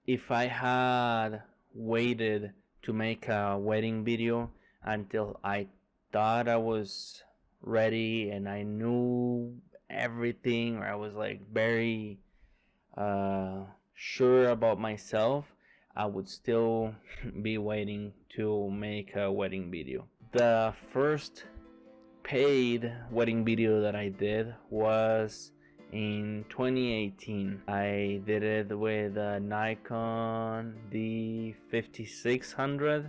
if I had waited to make a wedding video until I thought I was ready and I knew everything, or I was like very sure about myself, I would still be waiting to make a wedding video. The first paid wedding video that I did was in 2018. I did it with a Nikon D5600,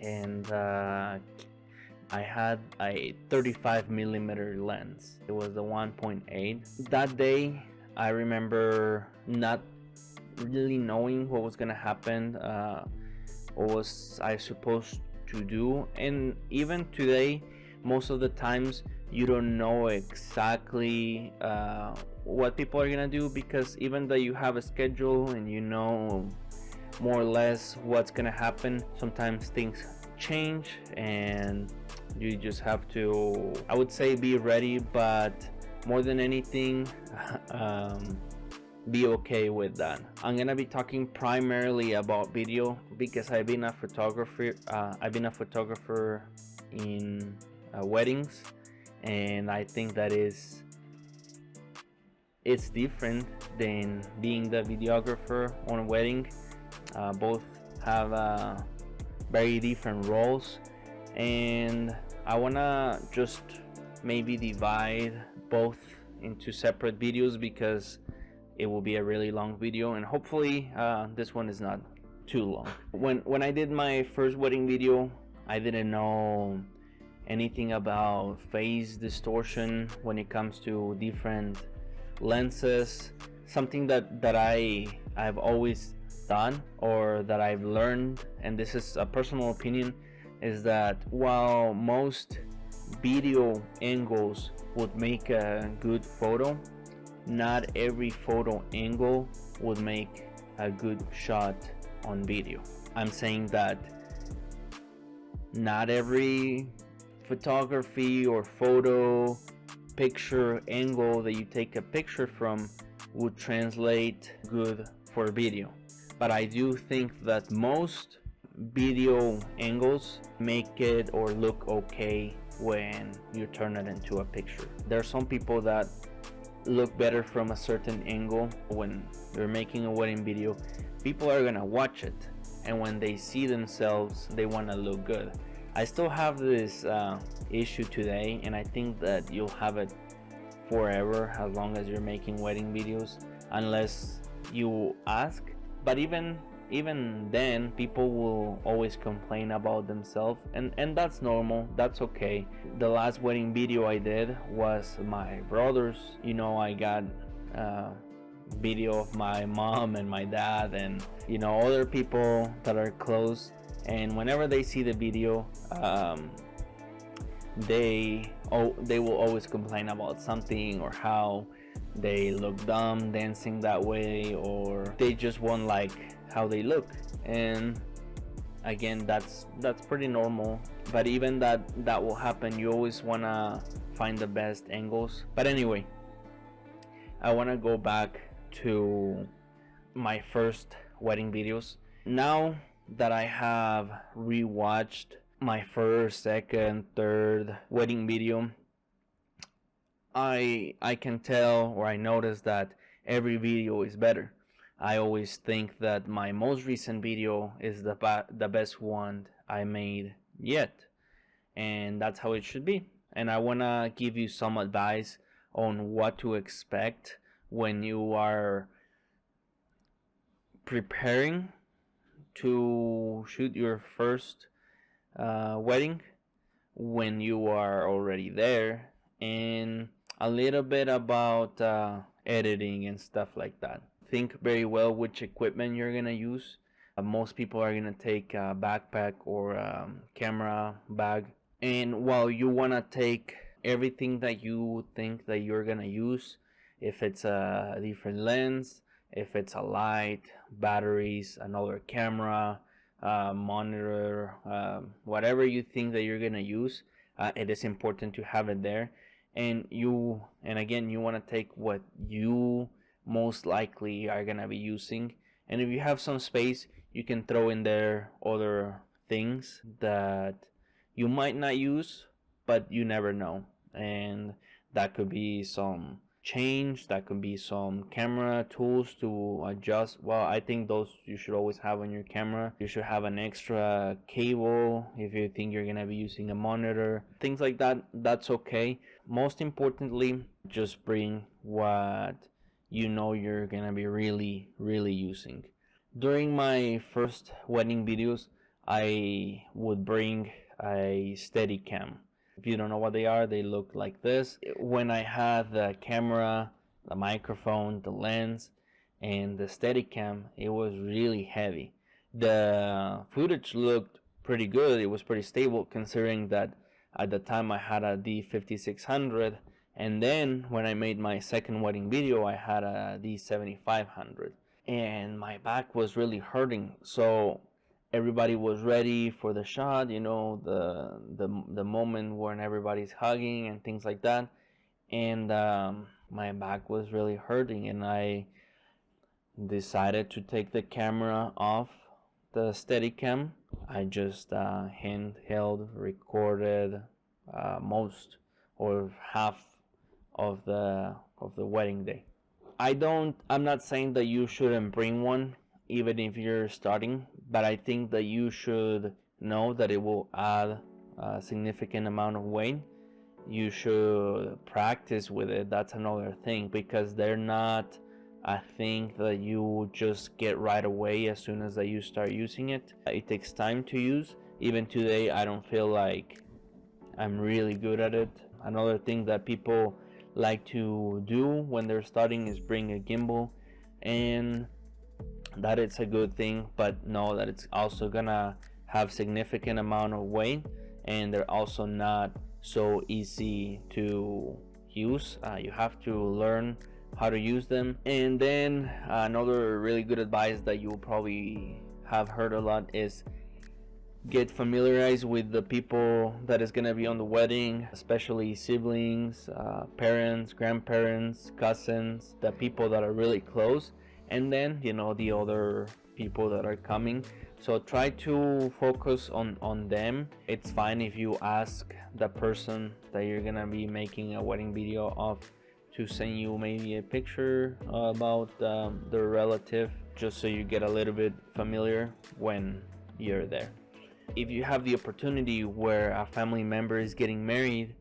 and I had a 35 millimeter lens. It was the 1.8. That day, I remember not really knowing what was gonna happen, what was I supposed to do, and even today, most of the times you don't know exactly what people are gonna do, because even though you have a schedule and you know more or less what's gonna happen, sometimes things change and you just have to, I would say, be ready, but more than anything, be okay with that. I'm gonna be talking primarily about video because I've been a photographer. In weddings, and I think that it's different than being the videographer on a wedding. Both have very different roles, and I wanna just maybe divide both into separate videos because it will be a really long video, and hopefully this one is not too long. When I did my first wedding video, I didn't know anything about phase distortion when it comes to different lenses. Something that I've always done, or that I've learned, and this is a personal opinion, is that while most video angles would make a good photo, not every photo angle would make a good shot on video. I'm saying that not every photography or photo picture angle that you take a picture from would translate good for video, but I do think that most video angles make it or look okay when you turn it into a picture. There are some people that look better from a certain angle. When you're making a wedding video, people are gonna watch it, and when they see themselves, they want to look good. I still have this issue today, and I think that you'll have it forever as long as you're making wedding videos, unless you ask. But even then, people will always complain about themselves, and that's normal, that's okay. The last wedding video I did was my brother's. I got video of my mom and my dad, and other people that are close, and whenever they see the video, they will always complain about something, or how they look dumb dancing that way, or they just won't like how they look. And again, that's pretty normal, but even that will happen. You always want to find the best angles. But anyway, I want to go back to my first wedding videos. Now that I have rewatched my first, second, third wedding video, I can tell, or I notice, that every video is better. I always think that my most recent video is the best one I made yet, and that's how it should be. And I want to give you some advice on what to expect when you are preparing to shoot your first wedding, when you are already there, and a little bit about editing and stuff like that. Think very well which equipment you're gonna use. Most people are gonna take a backpack or a camera bag, and while you wanna take everything that you think that you're gonna use, if it's a different lens, if it's a light, batteries, another camera, monitor, whatever you think that you're gonna use, it is important to have it there. And again, you want to take what you most likely are gonna be using, And if you have some space, you can throw in there other things that you might not use, but you never know. And that could be some change, that could be some camera tools to adjust. Well, I think those you should always have on your camera. You should have an extra cable if you think you're gonna be using a monitor, things like that. That's okay. Most importantly, just bring what you know you're gonna be really using. During my first wedding videos, I would bring a Steadicam. If you don't know what they are, they look like this. When I had the camera, the microphone, the lens, and the Steadicam, it was really heavy. The footage looked pretty good. It was pretty stable considering that at the time I had a D5600, and then when I made my second wedding video, I had a D7500, and my back was really hurting. So everybody was ready for the shot, the moment when everybody's hugging and things like that. And my back was really hurting, and I decided to take the camera off the Steadicam. I just handheld recorded most or half of the wedding day. I'm not saying that you shouldn't bring one even if you're starting, but I think that you should know that it will add a significant amount of weight. You should practice with it. That's another thing, because they're not a thing that you just get right away as soon as that you start using it. It takes time to use. Even today, I don't feel like I'm really good at it. Another thing that people like to do when they're starting is bring a gimbal, and that it's a good thing, but know that it's also gonna have significant amount of weight, and they're also not so easy to use. You have to learn how to use them. And then another really good advice that you'll probably have heard a lot is get familiarized with the people that is going to be on the wedding, especially siblings, parents, grandparents, cousins, the people that are really close, and then the other people that are coming. So try to focus on them. It's fine if you ask the person that you're gonna be making a wedding video of to send you maybe a picture about their relative, just so you get a little bit familiar when you're there. If you have the opportunity where a family member is getting married,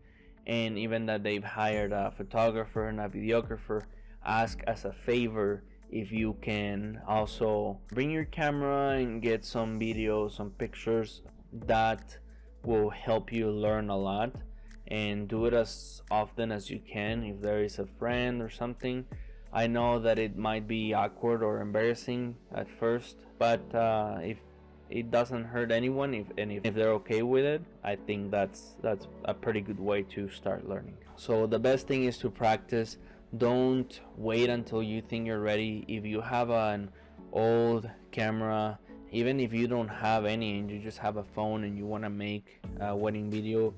and even that they've hired a photographer and a videographer, ask as a favor if you can also bring your camera and get some videos, some pictures. That will help you learn a lot, and do it as often as you can. If there is a friend or something, I know that it might be awkward or embarrassing at first, but if it doesn't hurt anyone, if they're okay with it, I think that's a pretty good way to start learning. So the best thing is to practice. Don't wait until you think you're ready. If you have an old camera, even if you don't have any and you just have a phone and you want to make a wedding video,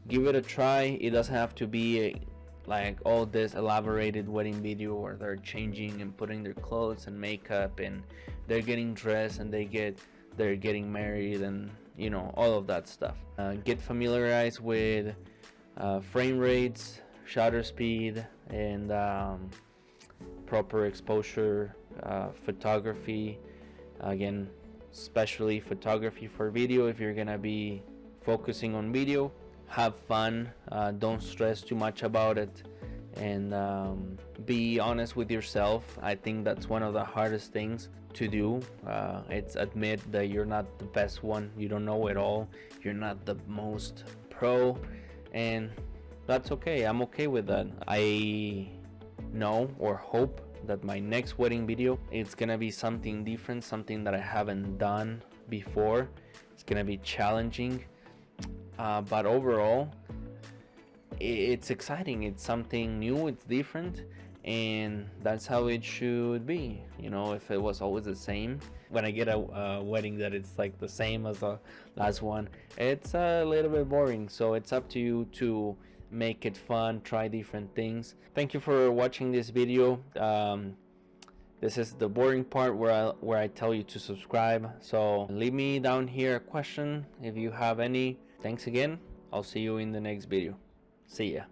give it a try. It doesn't have to be like all this elaborated wedding video where they're changing and putting their clothes and makeup and they're getting dressed and they're getting married and all of that stuff. Get familiarized with frame rates, shutter speed, and proper exposure, photography. Again, especially photography for video. If you're gonna be focusing on video, have fun, don't stress too much about it, and be honest with yourself. I think that's one of the hardest things to do. It's admit that you're not the best one, you don't know it all, you're not the most pro, and that's okay. I'm okay with that. I know or hope that my next wedding video, it's gonna be something different, something that I haven't done before. It's gonna be challenging, but overall it's exciting. It's something new, it's different, and that's how it should be. If it was always the same, when I get a wedding that it's like the same as the last one, it's a little bit boring. So it's up to you to make it fun, try different things. Thank you for watching this video. This is the boring part where I tell you to subscribe. So leave me down here a question if you have any. Thanks again. I'll see you in the next video. See ya.